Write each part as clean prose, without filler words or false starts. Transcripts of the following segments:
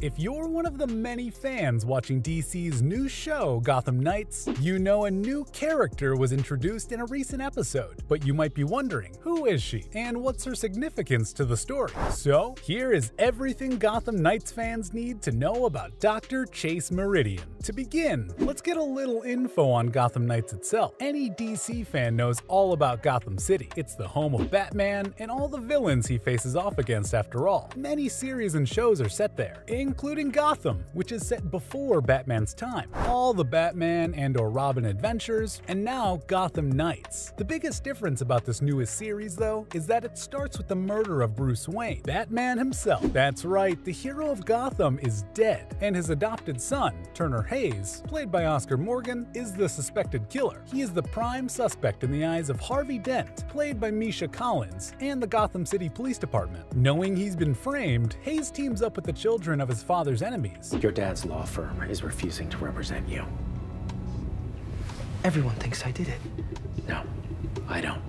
If you're one of the many fans watching DC's new show, Gotham Knights, you know a new character was introduced in a recent episode, but you might be wondering, who is she, and what's her significance to the story? So, here is everything Gotham Knights fans need to know about Dr. Chase Meridian. To begin, let's get a little info on Gotham Knights itself. Any DC fan knows all about Gotham City. It's the home of Batman and all the villains he faces off against after all. Many series and shows are set there, including Gotham, which is set before Batman's time, all the Batman and/or Robin adventures, and now Gotham Knights. The biggest difference about this newest series, though, is that it starts with the murder of Bruce Wayne, Batman himself. That's right, the hero of Gotham is dead, and his adopted son, Turner Hayes, played by Oscar Morgan, is the suspected killer. He is the prime suspect in the eyes of Harvey Dent, played by Misha Collins, and the Gotham City Police Department. Knowing he's been framed, Hayes teams up with the children of his father's enemies. Your dad's law firm is refusing to represent you. Everyone thinks I did it. No, I don't.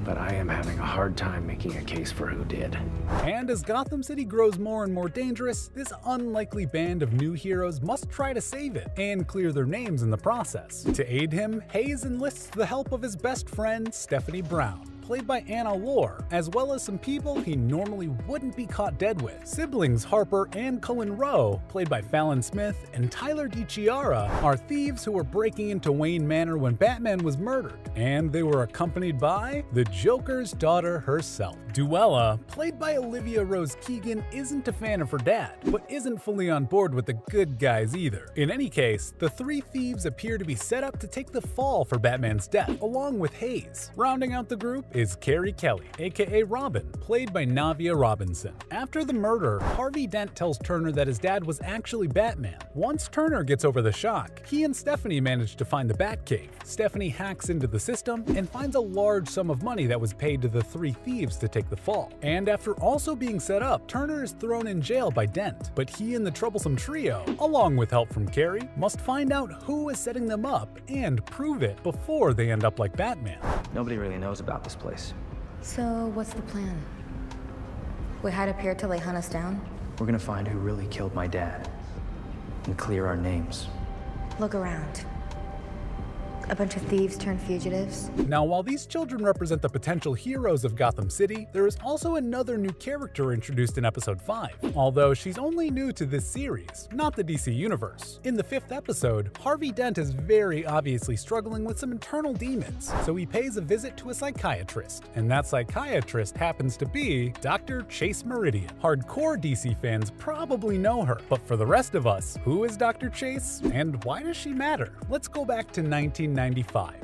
But I am having a hard time making a case for who did. And as Gotham City grows more and more dangerous, this unlikely band of new heroes must try to save it and clear their names in the process. To aid him, Hayes enlists the help of his best friend, Stephanie Brown, played by Anna Lore, as well as some people he normally wouldn't be caught dead with. Siblings Harper and Cullen Rowe, played by Fallon Smith and Tyler DiChiara, are thieves who were breaking into Wayne Manor when Batman was murdered, and they were accompanied by the Joker's daughter herself. Duella, played by Olivia Rose Keegan, isn't a fan of her dad, but isn't fully on board with the good guys either. In any case, the three thieves appear to be set up to take the fall for Batman's death, along with Hayes. Rounding out the group is Carrie Kelly, aka Robin, played by Navia Robinson. After the murder, Harvey Dent tells Turner that his dad was actually Batman. Once Turner gets over the shock, he and Stephanie manage to find the Batcave. Stephanie hacks into the system and finds a large sum of money that was paid to the three thieves to take the fall. And after also being set up, Turner is thrown in jail by Dent, but he and the troublesome trio, along with help from Carrie, must find out who is setting them up and prove it before they end up like Batman. Nobody really knows about this place. So, what's the plan? We hide up here till they hunt us down? We're gonna find who really killed my dad and clear our names. Look around. A bunch of thieves turned fugitives. Now, while these children represent the potential heroes of Gotham City, there is also another new character introduced in episode 5, although she's only new to this series, not the DC universe. In the 5th episode, Harvey Dent is very obviously struggling with some internal demons, so he pays a visit to a psychiatrist, and that psychiatrist happens to be Dr. Chase Meridian. Hardcore DC fans probably know her, but for the rest of us, who is Dr. Chase, and why does she matter? Let's go back to 1995,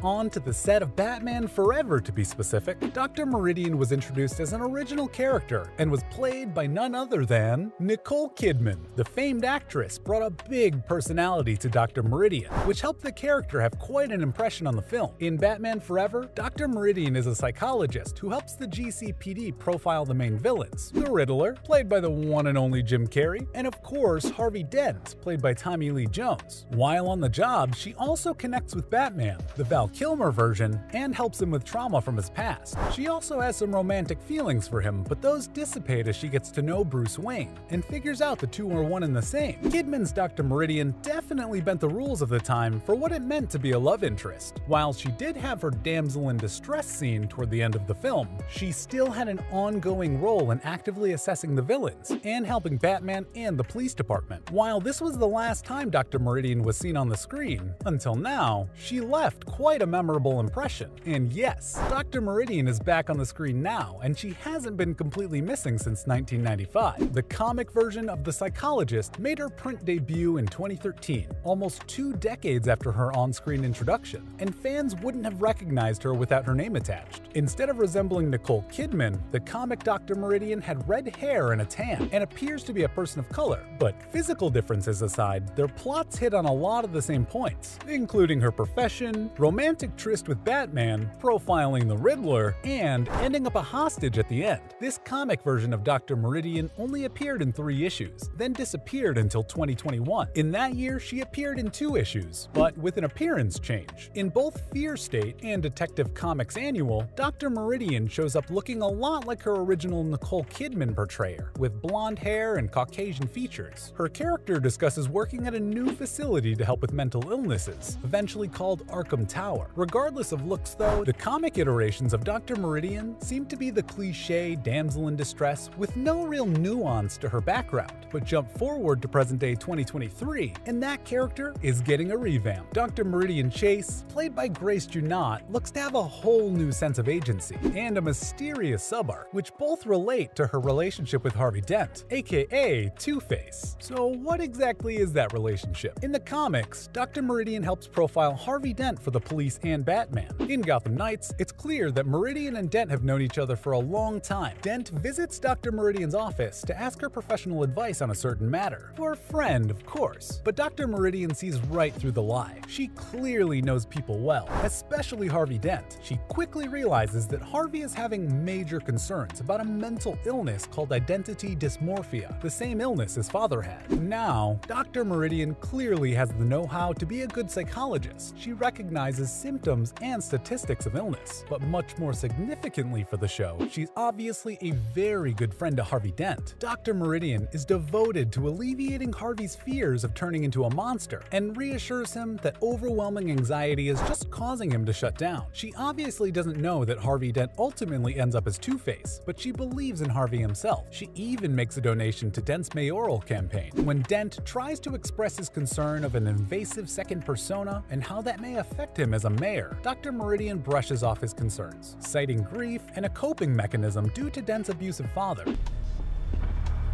on to the set of Batman Forever to be specific. Dr. Meridian was introduced as an original character and was played by none other than Nicole Kidman. The famed actress brought a big personality to Dr. Meridian, which helped the character have quite an impression on the film. In Batman Forever, Dr. Meridian is a psychologist who helps the GCPD profile the main villains, the Riddler, played by the one and only Jim Carrey, and of course Harvey Dent, played by Tommy Lee Jones. While on the job, she also connects with Batman, the Val Kilmer version, and helps him with trauma from his past. She also has some romantic feelings for him, but those dissipate as she gets to know Bruce Wayne and figures out the two are one and the same. Kidman's Dr. Meridian definitely bent the rules of the time for what it meant to be a love interest. While she did have her damsel in distress scene toward the end of the film, she still had an ongoing role in actively assessing the villains and helping Batman and the police department. While this was the last time Dr. Meridian was seen on the screen, until now, she left quite a memorable impression. And yes, Dr. Meridian is back on the screen now, and she hasn't been completely missing since 1995. The comic version of the psychologist made her print debut in 2013, almost 2 decades after her on-screen introduction, and fans wouldn't have recognized her without her name attached. Instead of resembling Nicole Kidman, the comic Dr. Meridian had red hair and a tan, and appears to be a person of color. But physical differences aside, their plots hit on a lot of the same points, including her profession, mission, romantic tryst with Batman, profiling the Riddler, and ending up a hostage at the end. This comic version of Dr. Meridian only appeared in 3 issues, then disappeared until 2021. In that year, she appeared in 2 issues, but with an appearance change. In both Fear State and Detective Comics Annual, Dr. Meridian shows up looking a lot like her original Nicole Kidman portrayer, with blonde hair and Caucasian features. Her character discusses working at a new facility to help with mental illnesses, eventually called Arkham Tower. Regardless of looks though, the comic iterations of Dr. Meridian seem to be the cliché damsel in distress with no real nuance to her background. But jump forward to present-day 2023, and that character is getting a revamp. Dr. Meridian Chase, played by Grace Junot, looks to have a whole new sense of agency, and a mysterious sub-arc, which both relate to her relationship with Harvey Dent, aka Two-Face. So what exactly is that relationship? In the comics, Dr. Meridian helps profile Harvey Dent for the police and Batman. In Gotham Knights, it's clear that Meridian and Dent have known each other for a long time. Dent visits Dr. Meridian's office to ask her professional advice on a certain matter. For a friend, of course. But Dr. Meridian sees right through the lie. She clearly knows people well, especially Harvey Dent. She quickly realizes that Harvey is having major concerns about a mental illness called identity dysmorphia, the same illness his father had. Now, Dr. Meridian clearly has the know-how to be a good psychologist. She recognizes symptoms and statistics of illness. But much more significantly for the show, she's obviously a very good friend to Harvey Dent. Dr. Meridian is devoted to alleviating Harvey's fears of turning into a monster, and reassures him that overwhelming anxiety is just causing him to shut down. She obviously doesn't know that Harvey Dent ultimately ends up as Two-Face, but she believes in Harvey himself. She even makes a donation to Dent's mayoral campaign. When Dent tries to express his concern of an invasive second persona and how that may affect him as a mayor, Dr. Meridian brushes off his concerns, citing grief and a coping mechanism due to Dent's abusive father.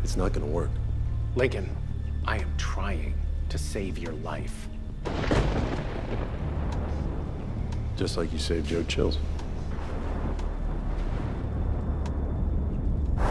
It's not gonna work. Lincoln, I am trying to save your life. Just like you saved Joe Chill's.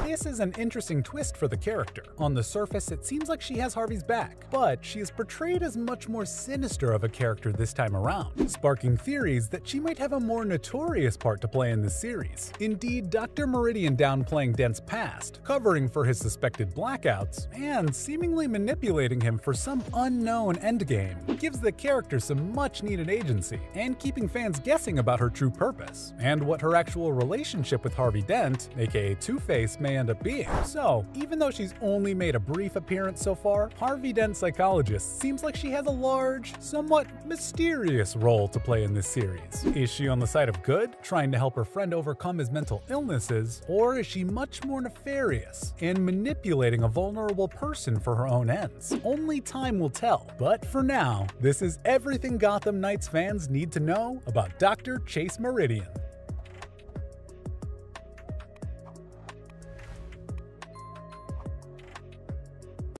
This is an interesting twist for the character. On the surface, it seems like she has Harvey's back, but she is portrayed as much more sinister of a character this time around, sparking theories that she might have a more notorious part to play in this series. Indeed, Dr. Meridian downplaying Dent's past, covering for his suspected blackouts, and seemingly manipulating him for some unknown endgame, gives the character some much-needed agency, and keeping fans guessing about her true purpose, and what her actual relationship with Harvey Dent, aka Two-Face, may end up being. So, even though she's only made a brief appearance so far, Harvey Dent's psychologist seems like she has a large, somewhat mysterious role to play in this series. Is she on the side of good, trying to help her friend overcome his mental illnesses, or is she much more nefarious and manipulating a vulnerable person for her own ends? Only time will tell, but for now, this is everything Gotham Knights fans need to know about Dr. Chase Meridian.